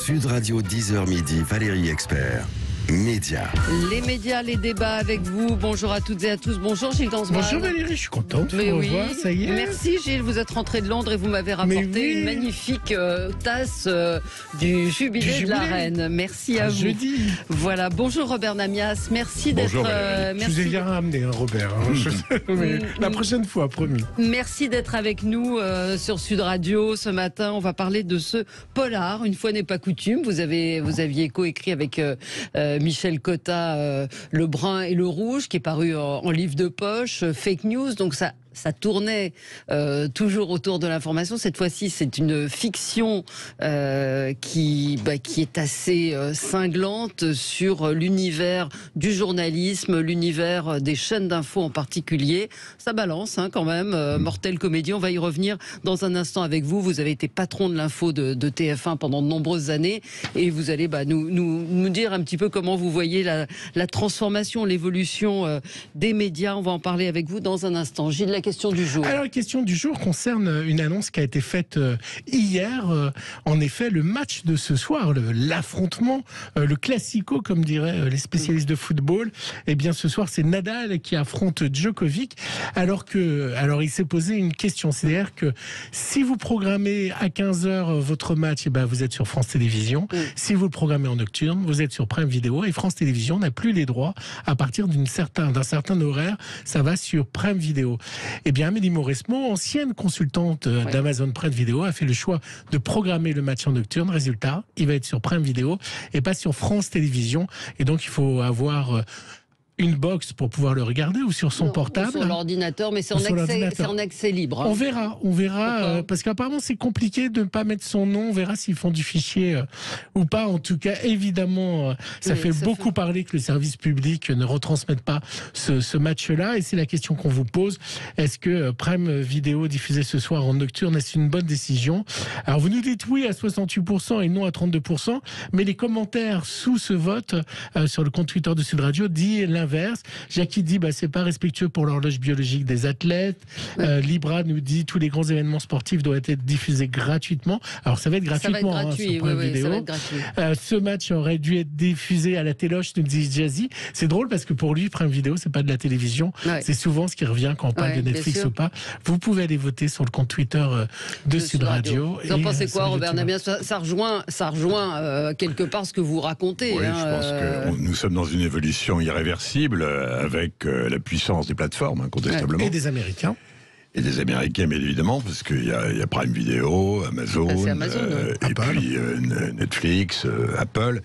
Sud Radio 10h midi, Valérie Expert. Médias. Les médias, les débats avec vous. Bonjour à toutes et à tous. Bonjour Gilles Dansman. Bonjour Valérie, je suis contente de vous revoir, ça y est. Merci Gilles, vous êtes rentré de Londres et vous m'avez rapporté une magnifique tasse du jubilé de la Reine. Merci à vous. Jeudi. Voilà, bonjour Robert Namias, merci d'être... Je vous ai bien ramené, Robert. Mais la prochaine fois, promis. Merci d'être avec nous sur Sud Radio. Ce matin, on va parler de ce polar. Une fois n'est pas coutume. Vous aviez coécrit avec Michel Cotta, Le Brun et le Rouge, qui est paru en livre de poche, Fake News. Donc ça tournait toujours autour de l'information. Cette fois-ci, c'est une fiction qui est assez cinglante sur l'univers du journalisme, l'univers des chaînes d'infos en particulier. Ça balance quand même. Mortel comédie, on va y revenir dans un instant avec vous. Vous avez été patron de l'info de TF1 pendant de nombreuses années et vous allez nous dire un petit peu comment vous voyez la transformation, l'évolution des médias. On va en parler avec vous dans un instant. Gilles, la question du jour. Alors, la question du jour concerne une annonce qui a été faite hier. En effet, le match de ce soir, l'affrontement, le classico, comme diraient les spécialistes de football, eh bien, ce soir, c'est Nadal qui affronte Djokovic. Alors, il s'est posé une question. C'est-à-dire que si vous programmez à 15h votre match, eh ben, vous êtes sur France Télévisions. Si vous le programmez en nocturne, vous êtes sur Prime Video. Et France Télévisions n'a plus les droits à partir d'un certain horaire. Ça va sur Prime Video. Eh bien, Amélie Mauresmo, ancienne consultante d'Amazon Prime Video, a fait le choix de programmer le match en nocturne. Résultat, il va être sur Prime Video et pas sur France Télévisions. Et donc, il faut avoir une box pour pouvoir le regarder ou sur son portable. Ou sur l'ordinateur, mais c'est en accès libre. On verra parce qu'apparemment c'est compliqué de ne pas mettre son nom. On verra s'ils font du fichier ou pas. En tout cas, évidemment, ça fait beaucoup parler que le service public ne retransmette pas ce match-là. Et c'est la question qu'on vous pose. Est-ce que Prime Vidéo diffusé ce soir en nocturne, est-ce une bonne décision? Alors vous nous dites oui à 68% et non à 32%, mais les commentaires sous ce vote sur le compte Twitter de Sud Radio disent l'inverse. Jackie dit c'est pas respectueux pour l'horloge biologique des athlètes. Libra nous dit tous les grands événements sportifs doivent être diffusés gratuitement. Alors ça va être gratuitement gratuit, sur Prime Vidéo. Ça va être gratuit. Ce match aurait dû être diffusé à la téloche, nous dit Jazzy. C'est drôle parce que pour lui Prime Vidéo c'est pas de la télévision. C'est souvent ce qui revient quand on parle de Netflix ou pas. Vous pouvez aller voter sur le compte Twitter de Sud Radio. Vous en pensez quoi, Robert Namias? Ça rejoint quelque part ce que vous racontez. Oui, je pense que nous sommes dans une évolution irréversible avec la puissance des plateformes, incontestablement. Et des Américains. Et des Américains, bien évidemment, parce qu'il y a Prime Video, Amazon, et puis Netflix, Apple.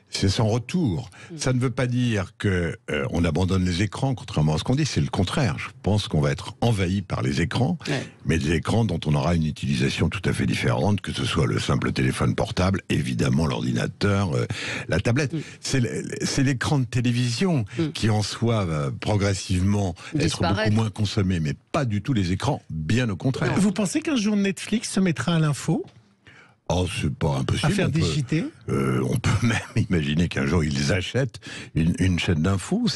C'est son retour. Ça ne veut pas dire qu'on abandonne les écrans, contrairement à ce qu'on dit. C'est le contraire. Je pense qu'on va être envahi par les écrans, mais des écrans dont on aura une utilisation tout à fait différente, que ce soit le simple téléphone portable, évidemment l'ordinateur, la tablette. C'est l'écran de télévision qui en soi va progressivement être beaucoup moins consommé, mais pas du tout les écrans, bien au contraire. Vous pensez qu'un jour Netflix se mettra à l'info ? Oh, c'est pas impossible. À faire des JT. On peut même imaginer qu'un jour ils achètent une chaîne d'infos,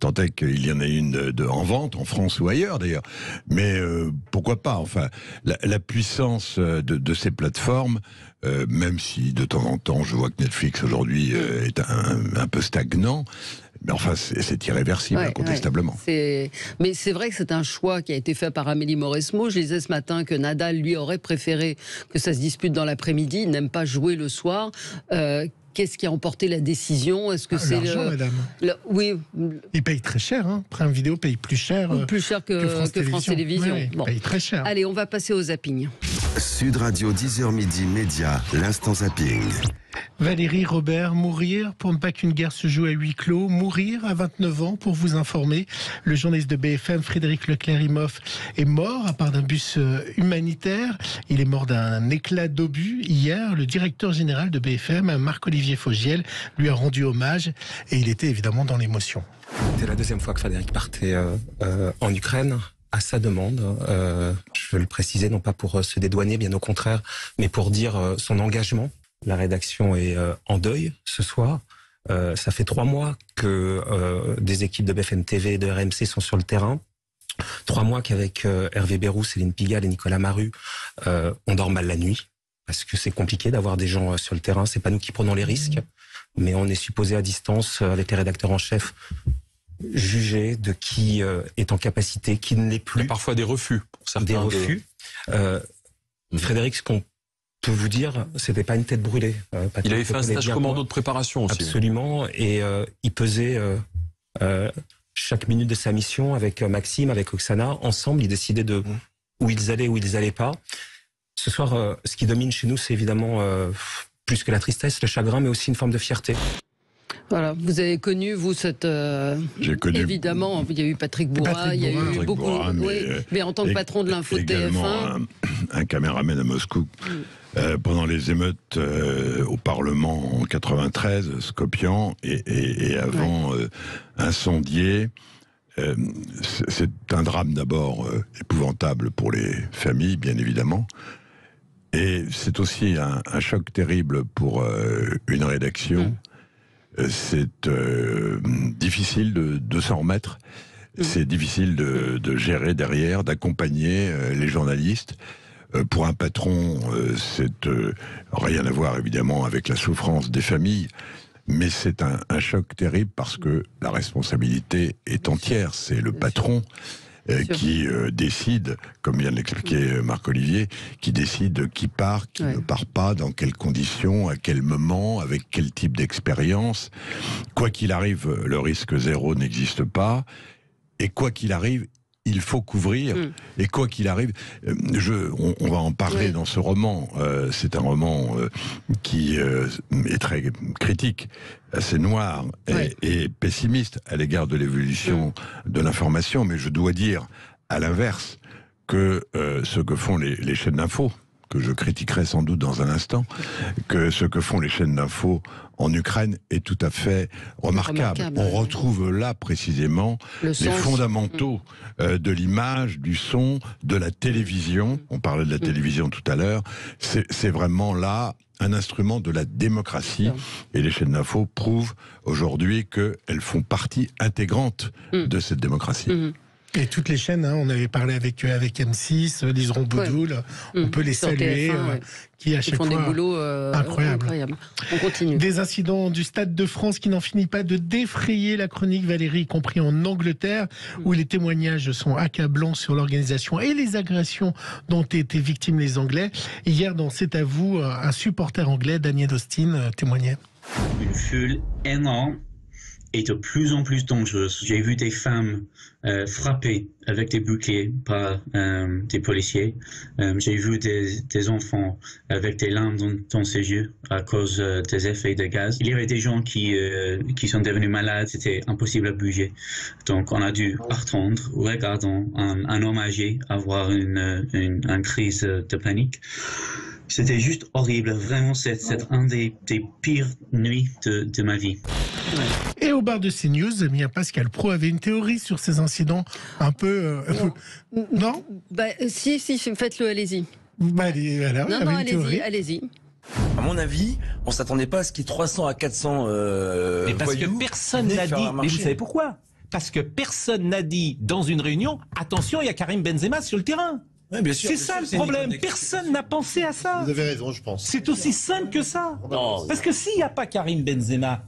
tant est qu'il y en a une en vente, en France ou ailleurs d'ailleurs. Mais pourquoi pas? Enfin, la puissance de ces plateformes, même si de temps en temps je vois que Netflix aujourd'hui est un peu stagnant. Mais enfin, c'est irréversible, incontestablement. Mais c'est vrai que c'est un choix qui a été fait par Amélie Mauresmo. Je lisais ce matin que Nadal, lui, aurait préféré que ça se dispute dans l'après-midi. Il n'aime pas jouer le soir. Qu'est-ce qui a emporté la décision? Est-ce que c'est l'argent, madame. Oui. Il paye très cher. Prime Vidéo paye plus cher que France Télévisions. Oui, il paye très cher. Allez, on va passer au zapping. Sud Radio 10h midi, Média, l'instant zapping. Valérie, Robert, mourir pour ne pas qu'une guerre se joue à huis clos, mourir à 29 ans pour vous informer. Le journaliste de BFM, Frédéric Leclerc-Imhoff, est mort à part d'un bus humanitaire. Il est mort d'un éclat d'obus. Hier, le directeur général de BFM, Marc-Olivier Fogiel, lui a rendu hommage et il était évidemment dans l'émotion. C'était la deuxième fois que Frédéric partait en Ukraine. À sa demande, je veux le préciser, non pas pour se dédouaner, bien au contraire, mais pour dire son engagement. La rédaction est en deuil ce soir. Ça fait 3 mois que des équipes de BFM TV et de RMC sont sur le terrain. 3 mois qu'avec Hervé Bérou, Céline Pigalle et Nicolas Mahru, on dort mal la nuit. parce que c'est compliqué d'avoir des gens sur le terrain. C'est pas nous qui prenons les risques, mais on est supposé à distance, avec les rédacteurs en chef, juger de qui est en capacité, qui ne l'est plus. Il y a parfois des refus pour certains. Des refus. Frédéric, ce qu'on peut vous dire, c'était pas une tête brûlée. Il avait fait un stage commando de préparation aussi. Absolument, et il pesait chaque minute de sa mission avec Maxime, avec Oksana. Ensemble, ils décidaient de où ils allaient pas. Ce soir, ce qui domine chez nous, c'est évidemment plus que la tristesse, le chagrin, mais aussi une forme de fierté. Voilà, vous avez connu, vous, cette... J'ai connu... Évidemment, il y a eu Patrick Bourra, il y a eu beaucoup... Bourra, mais en tant que patron de l'info TF1... un caméraman à Moscou. Pendant les émeutes au Parlement en 93, Skopjan, et avant incendié. C'est un drame d'abord épouvantable pour les familles, bien évidemment. Et c'est aussi un choc terrible pour une rédaction. C'est difficile de s'en remettre. C'est difficile de gérer derrière, d'accompagner les journalistes. Pour un patron, c'est rien à voir évidemment avec la souffrance des familles, mais c'est un choc terrible parce que la responsabilité est entière. C'est le patron qui décide, comme vient de l'expliquer Marc-Olivier, qui décide qui part, qui ne part pas, dans quelles conditions, à quel moment, avec quel type d'expérience. Quoi qu'il arrive, le risque zéro n'existe pas. Et quoi qu'il arrive, il faut couvrir. Et quoi qu'il arrive, on va en parler dans ce roman. C'est un roman qui est très critique, assez noir et pessimiste à l'égard de l'évolution de l'information. Mais je dois dire, à l'inverse, que ce que font les chaînes d'info, que je critiquerai sans doute dans un instant, que ce que font les chaînes d'info en Ukraine est tout à fait remarquable. On retrouve là précisément les fondamentaux de l'image, du son, de la télévision. On parlait de la télévision tout à l'heure. C'est vraiment là un instrument de la démocratie. Et les chaînes d'info prouvent aujourd'hui qu'elles font partie intégrante de cette démocratie. Et toutes les chaînes, on avait parlé avec M6, Liseron Boudoul, on peut les saluer, qui à chaque fois font des boulots incroyables. On continue. Des incidents du Stade de France qui n'en finit pas de défrayer la chronique, Valérie, y compris en Angleterre, où les témoignages sont accablants sur l'organisation et les agressions dont étaient victimes les Anglais. Hier, dans C'est à vous, un supporter anglais, Daniel Austin, témoignait. Une foule énorme est de plus en plus dangereuse. J'ai vu des femmes frappées avec des boucliers par des policiers. J'ai vu des enfants avec des larmes dans ses yeux à cause des effets de gaz. Il y avait des gens qui sont devenus malades. C'était impossible à bouger. Donc on a dû attendre, regardant un homme âgé avoir une crise de panique. C'était juste horrible, vraiment, c'est un des pires nuits de ma vie. Et au bar de CNews, bien Pascal Praud avait une théorie sur ces incidents un peu... non Si, faites-le, allez-y. Allez-y. À mon avis, on s'attendait pas à ce qu'il y ait 300 à 400 mais parce que personne n'a dit... Mais vous savez pourquoi ? Parce que personne n'a dit dans une réunion, attention, il y a Karim Benzema sur le terrain. Ouais, bien sûr, c'est ça le problème, personne n'a pensé à ça. Vous avez raison, je pense. C'est aussi simple que ça. Non, parce que s'il n'y a pas Karim Benzema,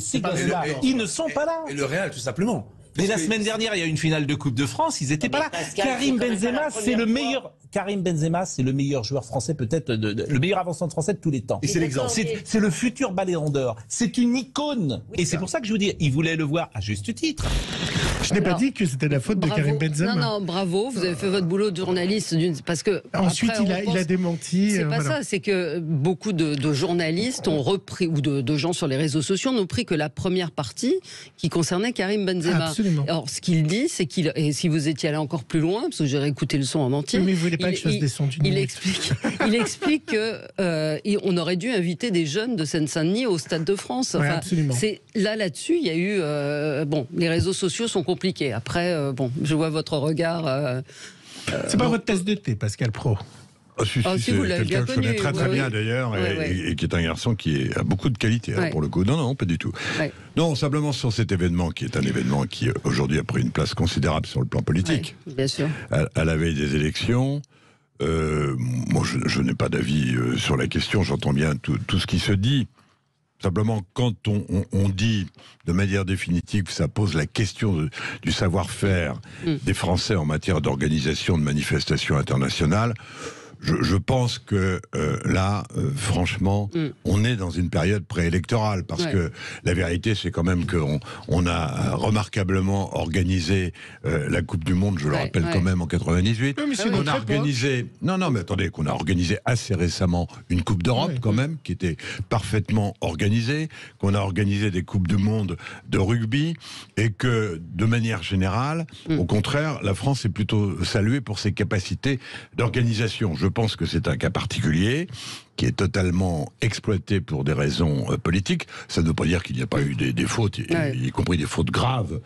ces gars-là, ils ne sont pas là. Et le Real, tout simplement. Mais la semaine dernière, il y a eu une finale de Coupe de France, ils n'étaient pas là. Karim Benzema, c'est le meilleur. Karim Benzema, c'est le meilleur joueur français, peut-être le meilleur avant-centre français de tous les temps. Et c'est l'exemple. C'est le futur Ballon d'Or. C'est une icône. Oui, et c'est pour ça que je vous dis, il voulait le voir à juste titre. Je n'ai pas dit que c'était la faute de Karim Benzema. Non, bravo, vous avez fait votre boulot de journaliste. Parce que ensuite, il a démenti. C'est pas ça, c'est que beaucoup de journalistes ont repris, ou de gens sur les réseaux sociaux, n'ont pris que la première partie qui concernait Karim Benzema. Absolument. Alors, ce qu'il dit, c'est et si vous étiez allé encore plus loin, parce que j'ai réécouté le son en entier. Mais vous voulez pas que je fasse des sons d'une minute. Il explique qu'on aurait dû inviter des jeunes de Seine-Saint-Denis au Stade de France. Enfin, absolument. Là-dessus, il y a eu... les réseaux sociaux sont compliqués. Après, je vois votre regard... c'est pas votre tasse de thé, Pascal Praud. Si, c'est quelqu'un que je connais très bien d'ailleurs, et qui est un garçon qui a beaucoup de qualité, pour le coup. Non, pas du tout. Non, simplement sur cet événement, qui est un événement qui aujourd'hui a pris une place considérable sur le plan politique. Bien sûr. À la veille des élections, moi, je n'ai pas d'avis sur la question. J'entends bien tout ce qui se dit. Simplement, quand on dit de manière définitive, ça pose la question du savoir-faire des Français en matière d'organisation de manifestations internationales. Je pense que là, franchement, on est dans une période préélectorale, parce que la vérité, c'est quand même qu'on a remarquablement organisé la Coupe du Monde, je le rappelle quand même, en 98. On a organisé, mais attendez, qu'on a organisé assez récemment une Coupe d'Europe quand même, qui était parfaitement organisée, qu'on a organisé des Coupes du Monde de rugby, et que, de manière générale, au contraire, la France est plutôt saluée pour ses capacités d'organisation. Je pense que c'est un cas particulier qui est totalement exploité pour des raisons politiques. Ça ne veut pas dire qu'il n'y a pas eu des fautes, y compris des fautes graves,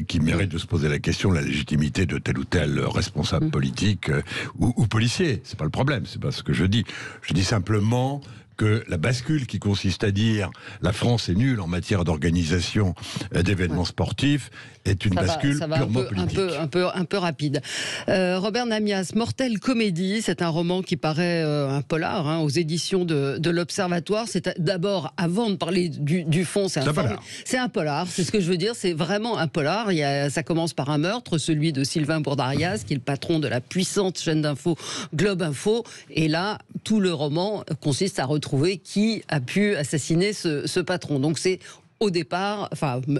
qui méritent de se poser la question de la légitimité de tel ou tel responsable politique ou policier. C'est pas le problème, c'est pas ce que je dis. Je dis simplement que la bascule qui consiste à dire la France est nulle en matière d'organisation d'événements sportifs est une bascule purement politique. Un peu rapide. Robert Namias, Mortelle Comédie, c'est un roman qui paraît un polar aux éditions de l'Observatoire. C'est d'abord, avant de parler du fond, c'est un polar. C'est ce que je veux dire, c'est vraiment un polar. Ça commence par un meurtre, celui de Sylvain Bourdarias, qui est le patron de la puissante chaîne d'info Globe Info. Et là, tout le roman consiste à retrouver qui a pu assassiner ce patron. Donc c'est au départ,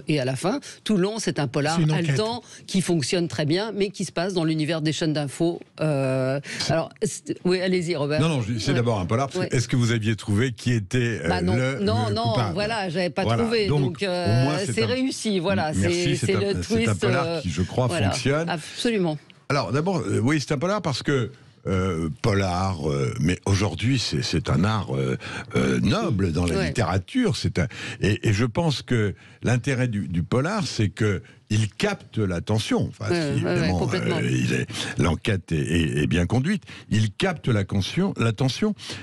et à la fin, tout le long, c'est un polar haletant qui fonctionne très bien, mais qui se passe dans l'univers des chaînes d'infos. Alors, oui, allez-y, Robert. Non, c'est d'abord un polar. Est-ce que vous aviez trouvé qui était non, coupable? Voilà, j'avais pas trouvé. Donc c'est réussi. Voilà, merci, c'est le twist. C'est un polar qui, je crois, fonctionne. Absolument. Alors, d'abord, oui, c'est un polar parce que polar, mais aujourd'hui c'est un art noble dans la littérature. Et je pense que l'intérêt du polar, c'est que il capte l'attention. Évidemment, l'enquête est bien conduite. Il capte l'attention.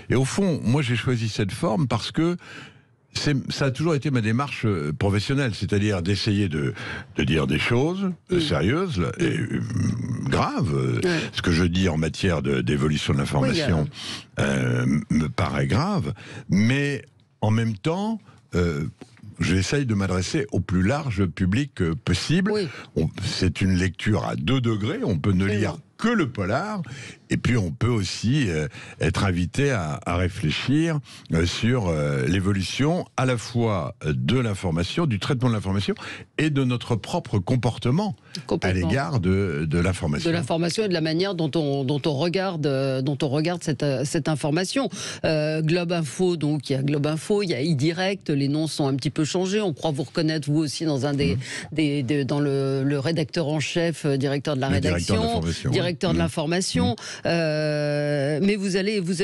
Et au fond, moi j'ai choisi cette forme parce que ça a toujours été ma démarche professionnelle, c'est-à-dire d'essayer de dire des choses sérieuses et graves. Ce que je dis en matière d'évolution de l'information me paraît grave, mais en même temps, j'essaye de m'adresser au plus large public possible. C'est une lecture à 2 degrés, on peut ne lire que le polar, et puis on peut aussi être invité à réfléchir sur l'évolution à la fois de l'information, du traitement de l'information, et de notre propre comportement à l'égard de l'information. De l'information et de la manière dont on regarde cette information. Globe Info, donc il y a Globe Info, il y a iDirect, les noms sont un petit peu changés. On croit vous reconnaître, vous aussi, dans dans le rédacteur en chef, directeur de la rédaction, directeur de l'information. Mais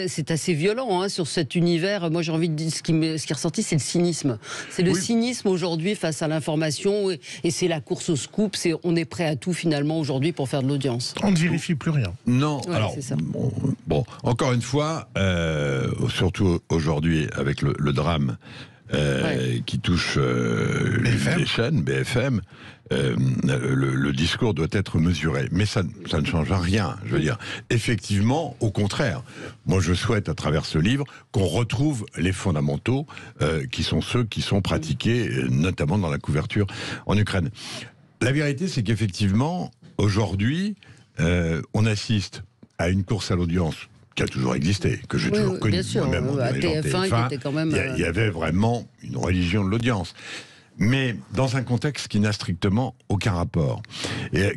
c'est assez violent sur cet univers. Moi, j'ai envie de dire, ce qui est ressorti, c'est le cynisme. C'est le cynisme aujourd'hui face à l'information, et c'est la course au scoop. On est prêt à tout finalement aujourd'hui pour faire de l'audience. On ne vérifie plus rien. Non, alors encore une fois, surtout aujourd'hui avec le drame qui touche les chaînes BFM, le discours doit être mesuré, mais ça ne change rien. Je veux dire, effectivement, au contraire, moi je souhaite à travers ce livre qu'on retrouve les fondamentaux qui sont ceux qui sont pratiqués, notamment dans la couverture en Ukraine. La vérité, c'est qu'effectivement, aujourd'hui, on assiste à une course à l'audience qui a toujours existé, que j'ai toujours connu. Bien sûr, moi-même, TF1 qui était quand même... Il y avait vraiment une religion de l'audience. Mais dans un contexte qui n'a strictement aucun rapport, et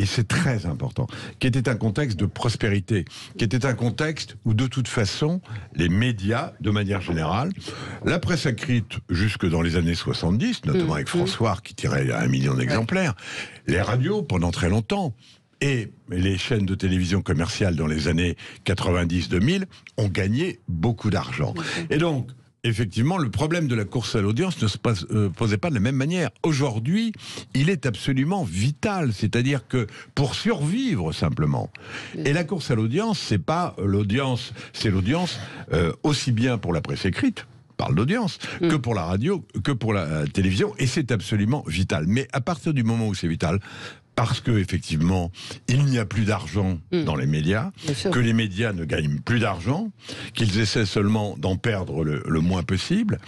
c'est très important, qui était un contexte de prospérité, qui était un contexte où de toute façon, les médias, de manière générale, la presse écrite jusque dans les années 70, notamment avec François qui tirait à 1 million d'exemplaires, les radios pendant très longtemps, et les chaînes de télévision commerciales dans les années 90-2000 ont gagné beaucoup d'argent. Et donc, effectivement, le problème de la course à l'audience ne se posait pas de la même manière. Aujourd'hui, il est absolument vital. C'est-à-dire que pour survivre simplement, et la course à l'audience, c'est pas l'audience, c'est l'audience aussi bien pour la presse écrite, parle d'audience, que pour la radio, que pour la télévision, et c'est absolument vital. Mais à partir du moment où c'est vital, parce que effectivement, il n'y a plus d'argent dans les médias, que les médias ne gagnent plus d'argent, qu'ils essaient seulement d'en perdre le moins possible.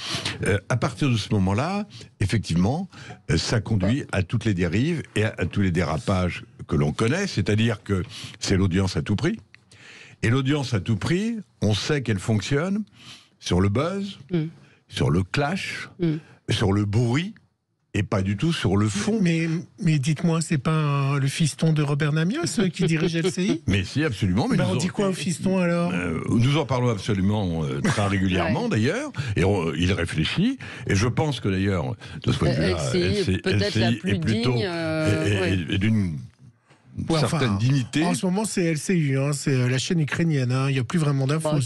À partir de ce moment-là, effectivement, ça conduit à toutes les dérives et à tous les dérapages que l'on connaît, c'est-à-dire que c'est l'audience à tout prix. Et l'audience à tout prix, on sait qu'elle fonctionne sur le buzz, sur le clash, sur le bruit, et pas du tout sur le fond. Mais dites-moi, c'est pas le fiston de Robert Namios qui dirige LCI? Mais si, absolument. Mais on dit quoi au fiston alors? Nous en parlons absolument très régulièrement d'ailleurs, et il réfléchit, et je pense que d'ailleurs, de ce point de vue-là, LCI est plutôt et d'une certaine dignité. En ce moment, c'est LCU, c'est la chaîne ukrainienne. Il n'y a plus vraiment d'infos.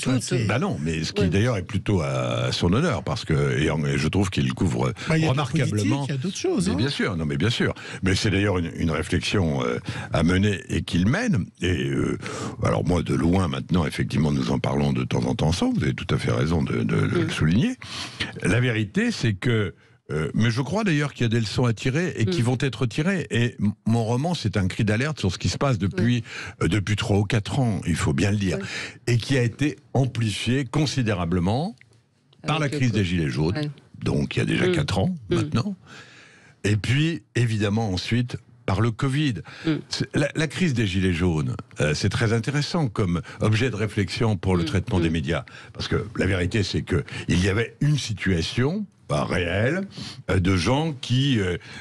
Non, mais ce qui d'ailleurs est plutôt à son honneur, parce que et je trouve qu'il couvre remarquablement. Il y a d'autres choses. Bien sûr, non, mais bien sûr. Mais c'est d'ailleurs une réflexion à mener et qu'il mène. Et alors moi, de loin maintenant, effectivement, nous en parlons de temps en temps ensemble. Vous avez tout à fait raison de le souligner. La vérité, c'est que mais je crois d'ailleurs qu'il y a des leçons à tirer et qui vont être tirées. Et mon roman, c'est un cri d'alerte sur ce qui se passe depuis 3 ou 4 ans, il faut bien le dire. Et qui a été amplifié considérablement par la crise des Gilets jaunes, donc il y a déjà 4 ans maintenant. Et puis, évidemment, ensuite, par le Covid. La crise des Gilets jaunes, c'est très intéressant comme objet de réflexion pour le traitement des médias. Parce que la vérité, c'est qu'il y avait une situation réel de gens qui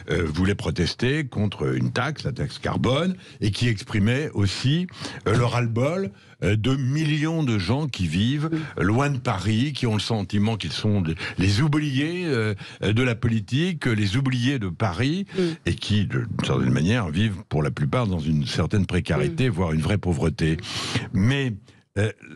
voulaient protester contre une taxe, la taxe carbone, et qui exprimaient aussi leur ras-le-bol de millions de gens qui vivent loin de Paris, qui ont le sentiment qu'ils sont les oubliés de la politique, les oubliés de Paris, et qui, d'une certaine manière, vivent pour la plupart dans une certaine précarité, voire une vraie pauvreté. Mais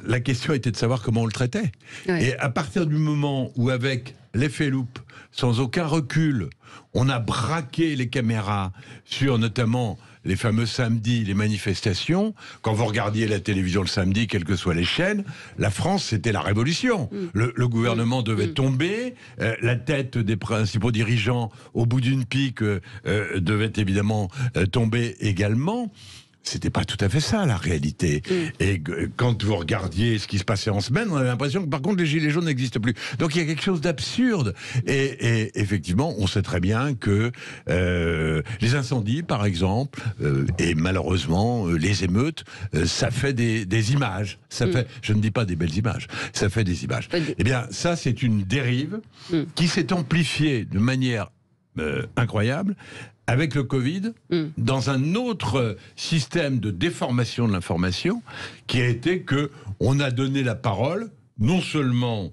la question était de savoir comment on le traitait. Et à partir du moment où, avec l'effet loupe, sans aucun recul, on a braqué les caméras sur notamment les fameux samedis, les manifestations. Quand vous regardiez la télévision le samedi, quelles que soient les chaînes, la France, c'était la révolution. Le gouvernement devait tomber, la tête des principaux dirigeants, au bout d'une pique, devait évidemment tomber également. C'était pas tout à fait ça, la réalité. Et quand vous regardiez ce qui se passait en semaine, on avait l'impression que, par contre, les Gilets jaunes n'existent plus. Donc, il y a quelque chose d'absurde. Et effectivement, on sait très bien que les incendies, par exemple, et malheureusement, les émeutes, ça fait des images. Ça fait, je ne dis pas des belles images, ça fait des images. Eh bien, ça, c'est une dérive qui s'est amplifiée de manière incroyable avec le Covid, dans un autre système de déformation de l'information, qui a été que on a donné la parole, non seulement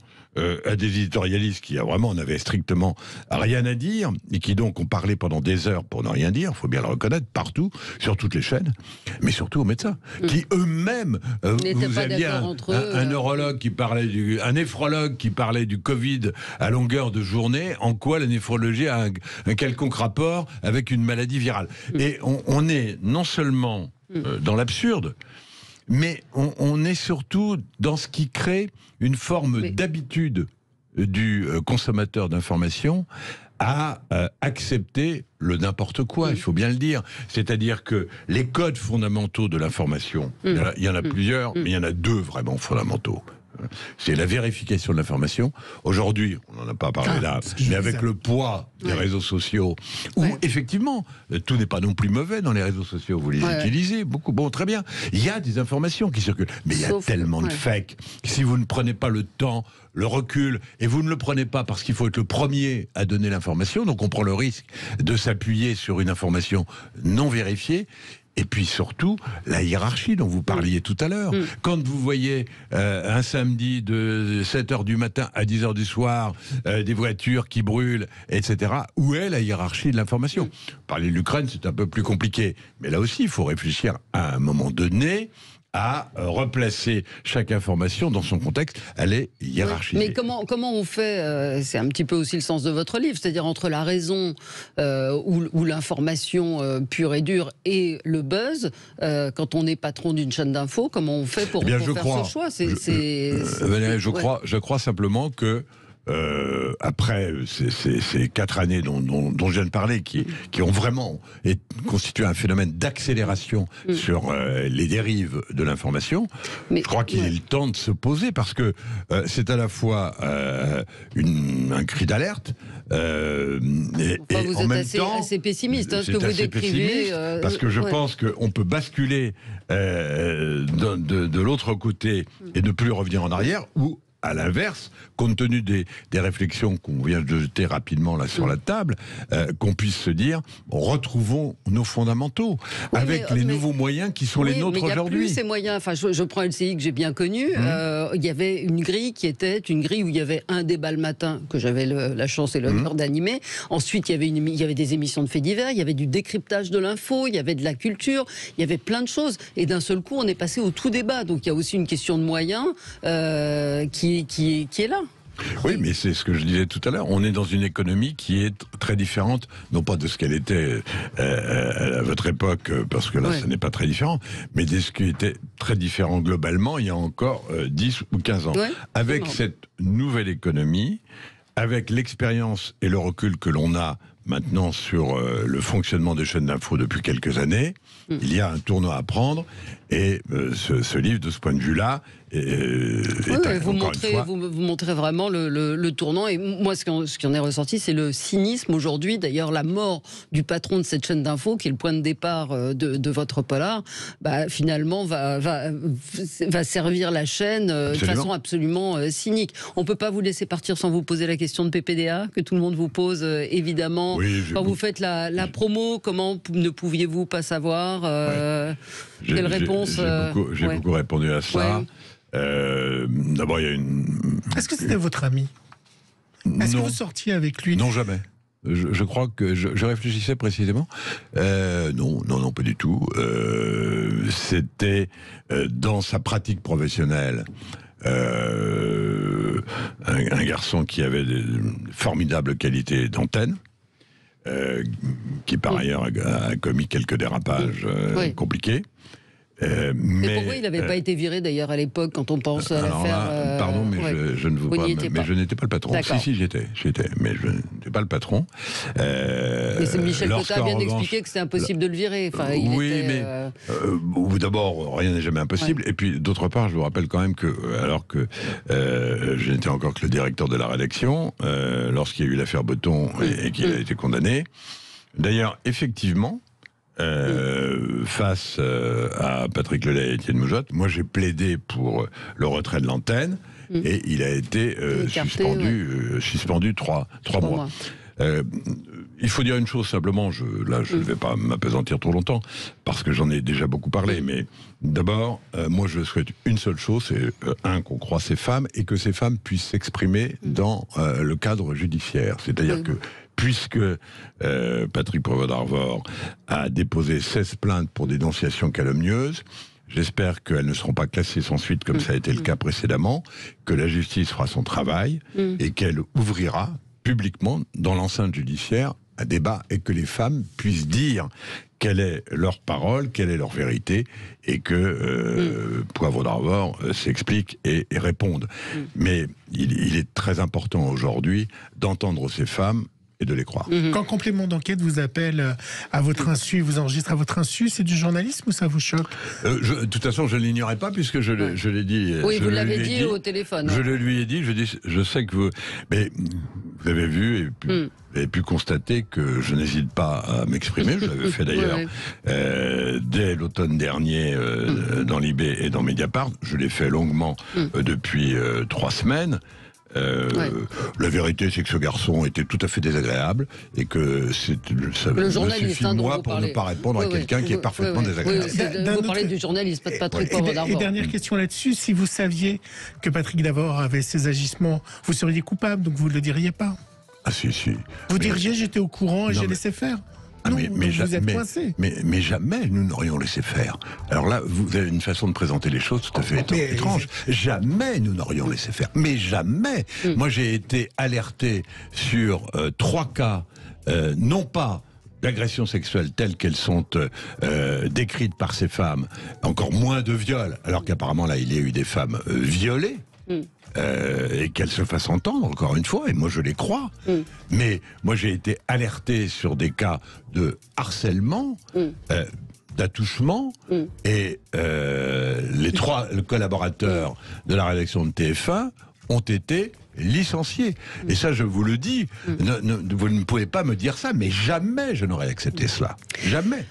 à des éditorialistes qui vraiment n'avaient strictement rien à dire, et qui donc ont parlé pendant des heures pour ne rien dire, il faut bien le reconnaître, partout, sur toutes les chaînes, mais surtout aux médecins, qui eux-mêmes, vous aviez un neurologue qui parlait un néphrologue qui parlait du Covid à longueur de journée, en quoi la néphrologie a un quelconque rapport avec une maladie virale. Et on est non seulement dans l'absurde, mais on est surtout dans ce qui crée une forme d'habitude du consommateur d'information à accepter le n'importe quoi, il faut bien le dire. C'est-à-dire que les codes fondamentaux de l'information, il y en a plusieurs, mais il y en a 2 vraiment fondamentaux. C'est la vérification de l'information. Aujourd'hui, on n'en a pas parlé là, mais avec le poids des réseaux sociaux, où effectivement, tout n'est pas non plus mauvais dans les réseaux sociaux, vous les utilisez beaucoup, bon, très bien. Il y a des informations qui circulent, mais il y a tellement de fake. Si vous ne prenez pas le temps, le recul, et vous ne le prenez pas parce qu'il faut être le premier à donner l'information, donc on prend le risque de s'appuyer sur une information non vérifiée. Et puis surtout, la hiérarchie dont vous parliez tout à l'heure. Quand vous voyez un samedi de 7h du matin à 10h du soir, des voitures qui brûlent, etc., où est la hiérarchie de l'information? Parler de l'Ukraine, c'est un peu plus compliqué. Mais là aussi, il faut réfléchir à un moment donné à replacer chaque information dans son contexte, elle est hiérarchisée. Mais comment on fait, c'est un petit peu aussi le sens de votre livre, c'est-à-dire entre la raison ou l'information pure et dure et le buzz, quand on est patron d'une chaîne d'infos, comment on fait pour faire ce choix? Je crois simplement que après ces 4 années dont je viens de parler, qui ont vraiment constitué un phénomène d'accélération sur les dérives de l'information, je crois qu'il est le temps de se poser, parce que c'est à la fois un cri d'alerte, et vous en êtes même temps, assez pessimiste, ce que vous décrivez. Parce que je pense qu'on peut basculer de l'autre côté et ne plus revenir en arrière, ou à l'inverse, compte tenu des réflexions qu'on vient de jeter rapidement là sur la table, qu'on puisse se dire, retrouvons nos fondamentaux, avec les nouveaux moyens qui sont les nôtres aujourd'hui. Il y a plus ces moyens. Enfin, je prends LCI que j'ai bien connu. Il y avait une grille qui était une grille où il y avait un débat le matin, que j'avais la chance et l'honneur d'animer. Ensuite, il y avait des émissions de faits divers, il y avait du décryptage de l'info, il y avait de la culture, il y avait plein de choses. Et d'un seul coup, on est passé au tout débat. Donc il y a aussi une question de moyens qui est là. Oui, mais c'est ce que je disais tout à l'heure. On est dans une économie qui est très différente, non pas de ce qu'elle était à votre époque, parce que là, ce n'est pas très différent, mais de ce qui était très différent globalement il y a encore 10 ou 15 ans. Avec cette nouvelle économie, avec l'expérience et le recul que l'on a maintenant sur le fonctionnement des chaînes d'infos depuis quelques années, il y a un tournant à prendre, et ce livre, de ce point de vue-là, vous montrez vraiment le tournant, et moi ce qui en est ressorti, c'est le cynisme aujourd'hui. D'ailleurs, la mort du patron de cette chaîne d'infos, qui est le point de départ de votre polar, finalement va servir la chaîne de façon absolument cynique. On ne peut pas vous laisser partir sans vous poser la question de PPDA, que tout le monde vous pose évidemment. Quand vous faites la promo, comment ne pouviez-vous pas savoir quelle réponse J'ai beaucoup répondu à ça. D'abord, il y a Est-ce que c'était votre ami? Est-ce que vous sortiez avec lui? Non, jamais. Je crois que je réfléchissais précisément. Non, pas du tout. C'était dans sa pratique professionnelle. Un garçon qui avait de formidables qualités d'antenne, qui par ailleurs a commis quelques dérapages compliqués. Mais pourquoi il n'avait pas été viré d'ailleurs à l'époque, quand on pense à l'affaire pardon, mais je ne veux pas. Mais je n'étais pas le patron. Si, j'étais, mais je n'étais pas le patron. Mais c'est Michel Cotta vient d'expliquer que c'était impossible de le virer. Enfin, d'abord, rien n'est jamais impossible. Et puis, d'autre part, je vous rappelle quand même que, alors que je n'étais encore que le directeur de la rédaction, lorsqu'il y a eu l'affaire Botton et qu'il a été condamné, d'ailleurs, effectivement, face à Patrick Lelay et Étienne Moujotte, moi j'ai plaidé pour le retrait de l'antenne, et il a été suspendu 3 mois. Il faut dire une chose simplement, je ne vais pas m'appesantir trop longtemps, parce que j'en ai déjà beaucoup parlé, mais d'abord, moi je souhaite une seule chose, c'est qu'on croie ces femmes, et que ces femmes puissent s'exprimer dans le cadre judiciaire. C'est-à-dire que puisque Patrick Poivre d'Arvor a déposé 16 plaintes pour dénonciation calomnieuse, j'espère qu'elles ne seront pas classées sans suite comme ça a été le cas précédemment, que la justice fera son travail et qu'elle ouvrira publiquement dans l'enceinte judiciaire un débat, et que les femmes puissent dire quelle est leur parole, quelle est leur vérité, et que Poivre d'Arvor s'explique et réponde. Mais il est très important aujourd'hui d'entendre ces femmes et de les croire. Quand Complément d'enquête vous appelle à votre insu, vous enregistre à votre insu, c'est du journalisme ou ça vous choque? De toute façon, je ne l'ignorais pas, puisque je l'ai dit. Oui, vous l'avez dit au téléphone. Je le lui ai dit, je sais que vous... Mais vous avez vu et pu constater que je n'hésite pas à m'exprimer. Je l'avais fait d'ailleurs dès l'automne dernier dans Libé et dans Mediapart. Je l'ai fait longuement depuis 3 semaines. La vérité, c'est que ce garçon était tout à fait désagréable, et que ça me suffit moi pour ne pas répondre à quelqu'un qui est parfaitement désagréable. Vous parlez du journaliste, pas de Patrick Poivre d'Arvor. Et dernière question là-dessus, si vous saviez que Patrick D'Arvor avait ces agissements, vous seriez coupable, donc vous ne le diriez pas? Ah si. Vous diriez j'étais au courant et j'ai laissé faire? Non, vous êtes coincé. Mais jamais nous n'aurions laissé faire. Alors là, vous avez une façon de présenter les choses tout à fait étrange. Jamais nous n'aurions laissé faire. Mais jamais. Moi, j'ai été alerté sur 3 cas, non pas d'agressions sexuelles telles qu'elles sont décrites par ces femmes, encore moins de viols, alors qu'apparemment là, il y a eu des femmes violées. et qu'elle se fasse entendre, encore une fois, et moi je les crois. Mais moi j'ai été alerté sur des cas de harcèlement, d'attouchement, et les 3 collaborateurs de la rédaction de TF1 ont été licenciés. Et ça, je vous le dis, vous ne pouvez pas me dire ça, mais jamais je n'aurais accepté cela. Jamais.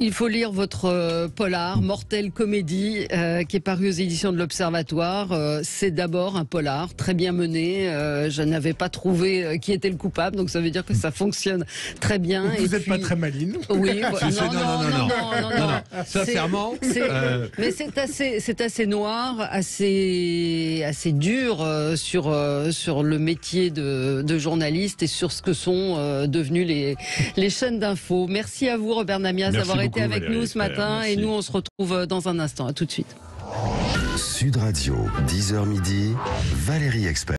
Il faut lire votre polar, Mortelle Comédie, qui est paru aux éditions de l'Observatoire. C'est d'abord un polar très bien mené. Je n'avais pas trouvé qui était le coupable, donc ça veut dire que ça fonctionne très bien. Vous n'êtes pas très maline. Oui, non. Sincèrement. Mais c'est assez noir, assez dur sur le métier de journaliste et sur ce que sont devenues les chaînes d'infos. Merci à vous, Robert Namias, d'avoir été avec Valérie, nous ce matin. merci. Et nous, on se retrouve dans un instant. À tout de suite. Sud Radio, 10h midi, Valérie Expert.